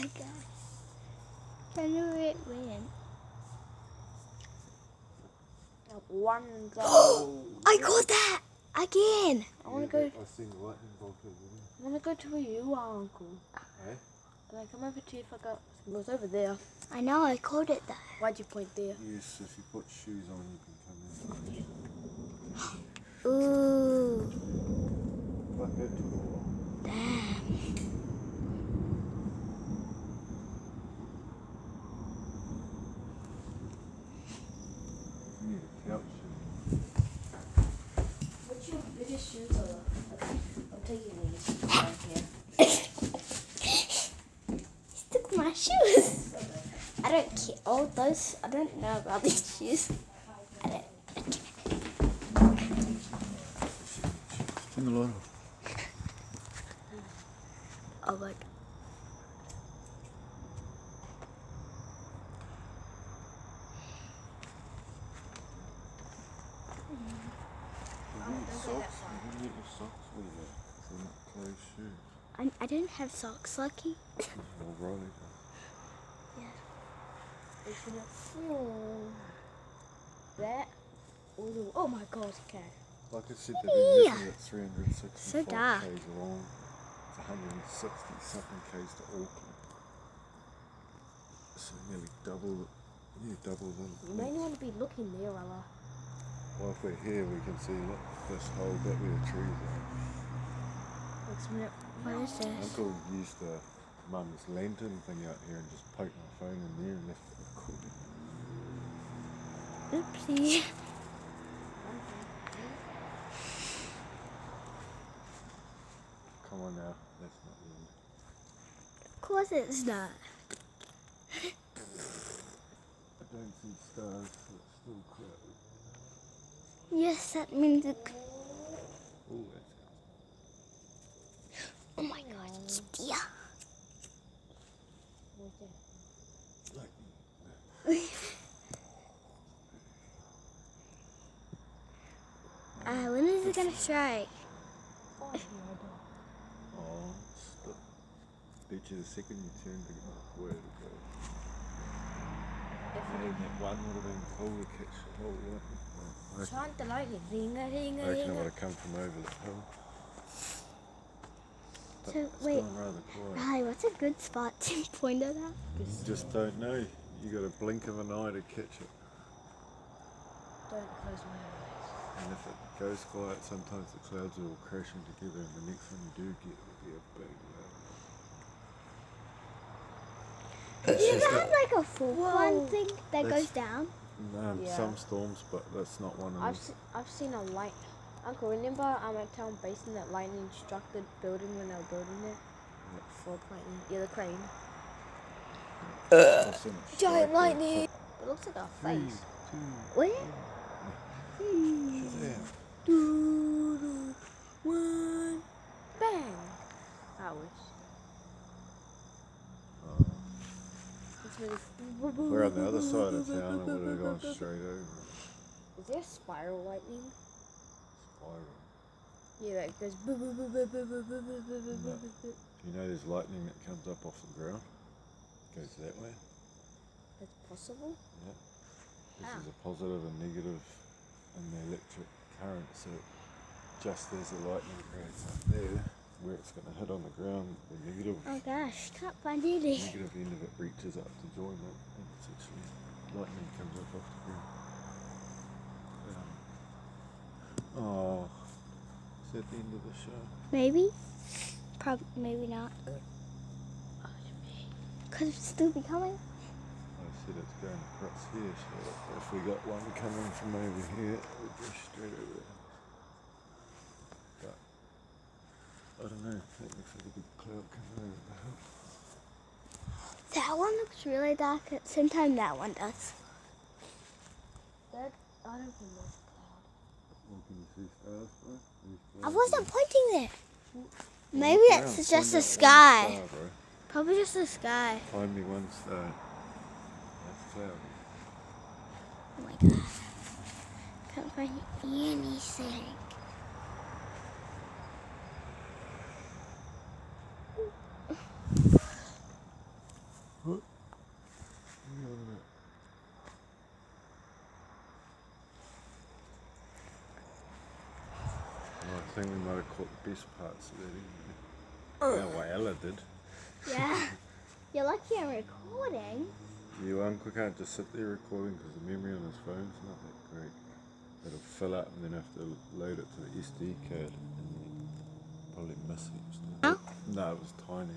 gosh. I know where it went. One go. I got that again. I want to go. I seen the lightning bolt over there. I want to go to where you are, Uncle. Eh? Can I come over to you if I got? It was over there. I know, I called it that. Why'd you point there? Yes, if you put shoes on, you can come in. Ooh, Fuck it. damn. You need a couch. What's your biggest shoes are? I'm taking these right here. Took my shoes. I don't care. Oh, those. I don't know about these shoes. I don't. Turn the light off. Oh my. Socks. You can get your socks with that. They're not closed shoes. I don't have socks, Lucky. Well, Riley That. Oh my God, okay. does. Like I said, they've been Yeah. measuring at 365 So dark. k's long. It's 160 something k's to Auckland. So nearly double the You may want to be looking there, Ella. Well, if we're here, we can see look, this whole bit where the trees are. What is this? Uncle used the mum's lantern thing out here and just poked my phone in there and left it recording. Oopsie. Come on now, that's not the end. Of course it's not. I don't see stars, so it's still crowded. Yes, that means it. Oh, that Oh my God, it's deer. sounds like When is it gonna strike? oh, stop. Bet you the second you turn to go, where to go. And then that one would have been cool to catch the whole lightning. I Shine the lightning. Ringa, ringa, reckon it would ringa. have come from over the hill. But So, it's wait. gone rather quiet. Riley, what's a good spot to point it at? You just don't know. You got a blink of an eye to catch it. Don't close my eyes. And if it goes quiet, sometimes the clouds will crash in together and the next one you do get will be a big You cloud. ever have like a full one thing that That's- goes down? Yeah. Some storms, but that's not one of them. I've seen a light. Uncle, remember at Town Basin that lightning struck the building when they were building it? Fog lightning. Yeah, the crane. I've seen it strike Giant there. lightning. It looks like a Three, face. two, Where? Shazam. Doo, one, bang. I wish. It's really. We're on the other side of town and would have gone straight over. Is there spiral lightning? Spiral. Yeah, that goes. Boo, boo, boo, boo, boo, boo, boo, boo, boo, boo, boo, boo. You know there's lightning that comes up off the ground? Goes that way. That's possible. Yeah. This Ah. is a positive and negative in the electric current, so just as the lightning creates up there, where it's going to hit on the ground, the negative Oh gosh, can't find any. negative end of it reaches up to join it, and it's actually lightning comes up off the ground. Oh, is that the end of the show? Maybe. Probably. Maybe not. Could it still be coming? I said it's going across here, so if we got one coming from over here, it would go straight over there. But I don't know, that looks like a big cloud coming over the hill. That one looks really dark. At the same time, that one does. That I don't think that's a cloud. Well, can you see stars, bro? I wasn't pointing there. Maybe Look it's around, just find the that one sky. star, bro. Probably just the sky. Find me one star. That's cloudy. Oh my god. Can't find anything. think we might have caught the best parts of that anyway. Yeah, what Ella did. Yeah. You're lucky I'm recording. Yeah, well, Uncle can't just sit there recording because the memory on his phone's not that great. It'll fill up and then have to load it to the SD card and then probably miss heaps. No, it was tiny.